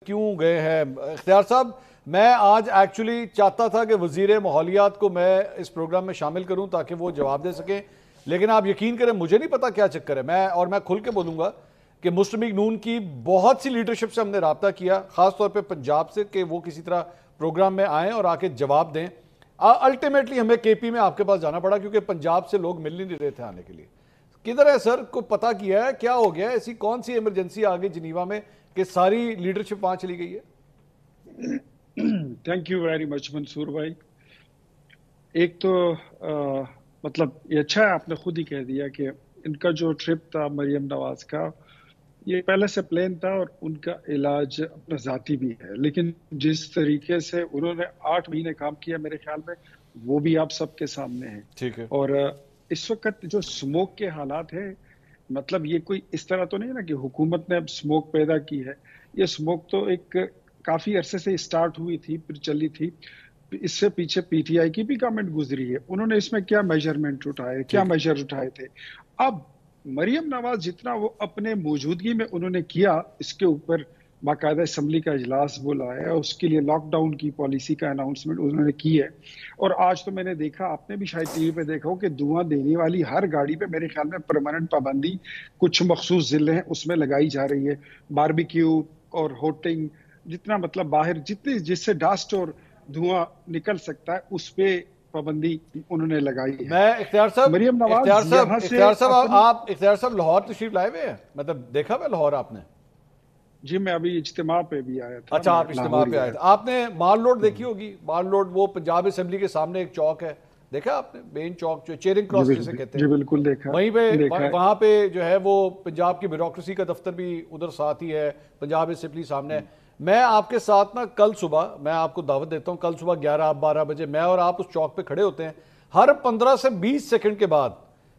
क्यों गए हैं इख्तियार साहब? मैं आज एक्चुअली चाहता था कि वजीर माहौलियात को मैं इस प्रोग्राम में शामिल करूं ताकि वो जवाब दे सकें, लेकिन आप यकीन करें मुझे नहीं पता क्या चक्कर है। मैं खुल के बोलूंगा कि मुस्लिम लीग नून की बहुत सी लीडरशिप से हमने रब्ता किया, खासतौर पर पंजाब से, कि वो किसी तरह प्रोग्राम में आएँ और आके जवाब दें। अल्टीमेटली हमें KP में आपके पास जाना पड़ा क्योंकि पंजाब से लोग मिल नहीं रहे थे आने के लिए। किधर है सर? को पता किया है क्या हो गया? ऐसी कौन सी इमरजेंसी आ गई जिनीवा में कि सारी लीडरशिप वहां चली गई है? Thank you very much Mansoor bhai. एक तो मतलब ये अच्छा है, आपने खुद ही कह दिया कि इनका जो ट्रिप था मरियम नवाज का, ये पहले से प्लान था और उनका इलाज अपना जाती भी है। लेकिन जिस तरीके से उन्होंने 8 महीने काम किया, मेरे ख्याल में वो भी आप सबके सामने है। ठीक है। और इस वक्त जो स्मोक के हालात है, मतलब ये कोई इस तरह तो नहीं ना कि हुकूमत ने अब स्मोक पैदा की है। ये स्मोक तो एक काफी अरसे से स्टार्ट हुई थी, फिर चली थी। इससे पीछे PTI की भी गवर्नमेंट गुजरी है। उन्होंने इसमें क्या मेजरमेंट उठाए, क्या मेजर उठाए थे। अब मरियम नवाज जितना वो अपने मौजूदगी में उन्होंने किया, इसके ऊपर बाकायदा असम्बली का इजलास बुलाया, उसके लिए लॉकडाउन की पॉलिसी का अनाउंसमेंट उन्होंने की है। और आज तो मैंने देखा, आपने भी शायद TV पे देखा हो कि धुआं देने वाली हर गाड़ी पे मेरे ख्याल में परमानेंट पाबंदी कुछ मखसूस जिले हैं उसमें लगाई जा रही है। बारबेक्यू और होटिंग, जितना मतलब बाहर जितनी जिससे डस्ट और धुआं निकल सकता है, उस पे पाबंदी उन्होंने लगाई है। मैं इख्तियार साहब मरियम नवाज यहाँ से आप इख्तियार साहब लाहौर तशरीफ लाए हुए हैं? मतलब देखा हुआ लाहौर आपने? जी, मैं अभी इज्तिमा पे भी आया था। अच्छा, आप इज्तिमा पे आए थे। आपने माल रोड देखी होगी। माल रोड वो पंजाब असेंबली के सामने एक चौक है, देखा आपने? मेन चौक जो चेयरिंग क्रॉस जिसे कहते जी हैं, बिल्कुल देखा, वहीं पे देखा वहां पे जो है वो पंजाब की ब्यूरोक्रेसी का दफ्तर भी उधर साथ ही है, पंजाब असेंबली सामने है। मैं आपके साथ ना कल सुबह, मैं आपको दावत देता हूँ, कल सुबह 11-12 बजे मैं और आप उस चौक पे खड़े होते हैं। हर 15 से 20 सेकंड के बाद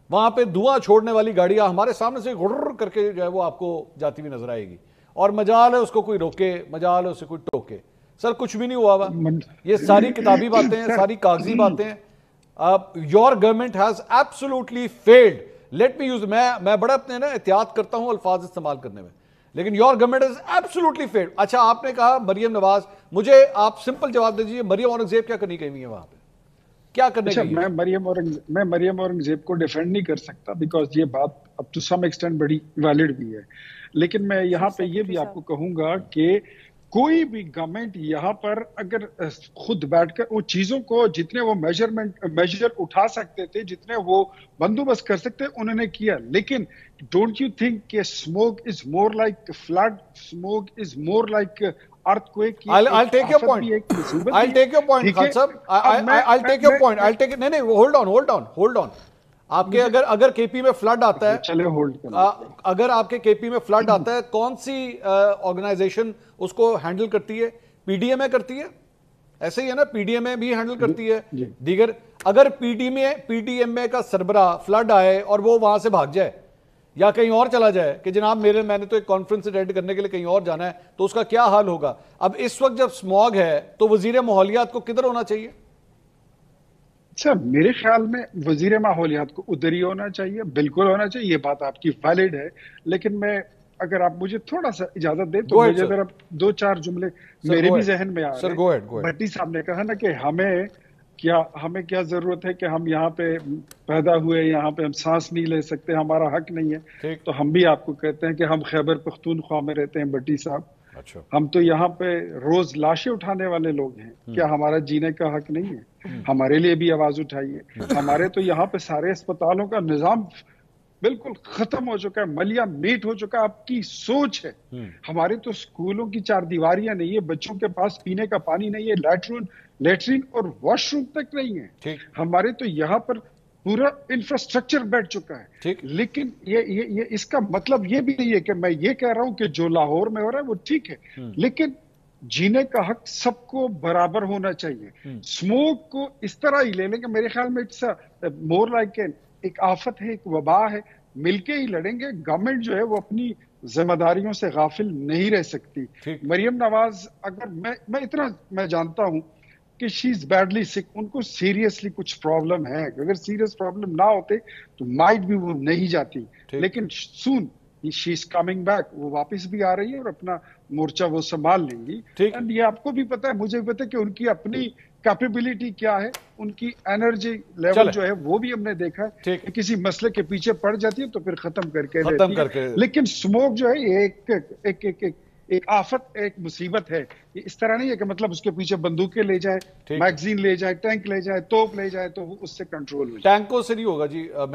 वहां पे धुआं छोड़ने वाली गाड़ियां हमारे सामने से गुर्र करके जो है वो आपको जाती हुई नजर आएगी। और मजाल है उसको कोई रोके, मजाल है उसे कोई टोके। सर कुछ भी नहीं हुआ हुआ। ये सारी किताबी बातें हैं, सारी कागजी बातें हैं। Your government has absolutely failed. Let me use, मैं बड़ा अपने ना एहतियात करता हूं अल्फाज इस्तेमाल करने में, लेकिन your government is absolutely failed. अच्छा, आपने कहा मरियम नवाज, मुझे आप सिंपल जवाब दीजिए, मरियम औरंगजेब क्या करनी गई हुई है वहां पे? क्या करने अच्छा, गई है? मैं मरियम औरंगजेब को डिफेंड नहीं कर सकता, बिकॉज ये बात अब टू सम एक्सटेंट बड़ी वैलिड भी है। लेकिन मैं यहाँ पे ये भी आपको कहूंगा कि कोई भी गवर्नमेंट यहाँ पर अगर खुद बैठकर वो चीजों को, जितने वो मेजर उठा सकते थे, जितने वो बंदोबस्त कर सकते, उन्होंने किया। लेकिन डोंट यू थिंक कि smoke is more like flood, smoke is more like earthquake? ये I'll एक take your आफत point. भी है, एक मुसीबत I'll भी है। take your point, ठीक है, खान साहब. अब I'll take your point. I'll take it. नहीं नहीं, hold on. आपके मुझे अगर अगर KP में फ्लड आता है, चले होल्ड कर लेते हैं। अगर आपके KP में फ्लड आता है, कौन सी ऑर्गेनाइजेशन उसको हैंडल करती है? PDMA करती है, ऐसे ही है ना? PDMA भी हैंडल करती है। दीगर अगर PDMA का सरबराह फ्लड आए और वो वहां से भाग जाए या कहीं और चला जाए कि जनाब मैंने तो एक कॉन्फ्रेंस अटेंड करने के लिए कहीं और जाना है, तो उसका क्या हाल होगा? अब इस वक्त जब स्मॉग है तो वजीर माहौलियात को किधर होना चाहिए? सर मेरे ख्याल में वजीर माहौलियात को उधर ही होना चाहिए, बिल्कुल होना चाहिए। ये बात आपकी वैलिड है। लेकिन मैं, अगर आप मुझे थोड़ा सा इजाजत दें तो मुझे जरा 2-4 जुमले मेरे भी जहन में आ रहे हैं। भट्टी साहब ने कहा ना कि हमें क्या जरूरत है कि हम यहाँ पे पैदा हुए, यहाँ पे हम सांस नहीं ले सकते, हमारा हक नहीं है। तो हम भी आपको कहते हैं कि हम खैबर पख्तूनख्वा में रहते हैं भट्टी साहब। अच्छा। हम तो यहाँ पे रोज लाशें उठाने वाले लोग हैं। क्या हमारा जीने का हक नहीं है? हमारे लिए भी आवाज उठाइए। हमारे तो यहाँ पे सारे अस्पतालों का निजाम बिल्कुल खत्म हो चुका है, मलिया मीट हो चुका है। आपकी सोच है। हमारे तो स्कूलों की 4 दीवारियां नहीं है, बच्चों के पास पीने का पानी नहीं है, लेटरिन और वॉशरूम तक नहीं है। हमारे तो यहाँ पर पूरा इंफ्रास्ट्रक्चर बैठ चुका है। लेकिन ये इसका मतलब ये भी नहीं है कि मैं ये कह रहा हूं कि जो लाहौर में हो रहा है वो ठीक है, लेकिन जीने का हक सबको बराबर होना चाहिए। स्मोक को इस तरह ही ले लेंगे, मेरे ख्याल में इट्स मोर लाइक एक आफत है, एक वबा है। मिलके ही लड़ेंगे। गवर्नमेंट जो है वो अपनी जिम्मेदारियों से गाफिल नहीं रह सकती। मरियम नवाज, अगर मैं इतना मैं जानता हूं कि शी इज बैडली सिक, उनको सीरियसली कुछ प्रॉब्लम है। अगर सीरियस प्रॉब्लम ना होते तो माइट भी वो नहीं जाती। लेकिन सून शी इज कमिंग बैक, वो वापस भी आ रही है और अपना मोर्चा वो संभाल लेंगी। ठीक। एंड ये आपको भी पता है, मुझे भी पता है कि उनकी अपनी कैपेबिलिटी क्या है, उनकी एनर्जी लेवल चले। जो है वो भी हमने देखा है ठीक। कि किसी मसले के पीछे पड़ जाती है तो फिर खत्म करके खत्म रहती करके। है। लेकिन स्मोक जो है ये एक आफत, एक मुसीबत है। ये इस तरह नहीं है कि मतलब उसके पीछे बंदूकें ले जाए, ठीक। मैगजीन ले जाए, टैंक ले जाए, तोप ले जाए तो वो उससे कंट्रोल हो जाए। टैंकों से नहीं होगा जी।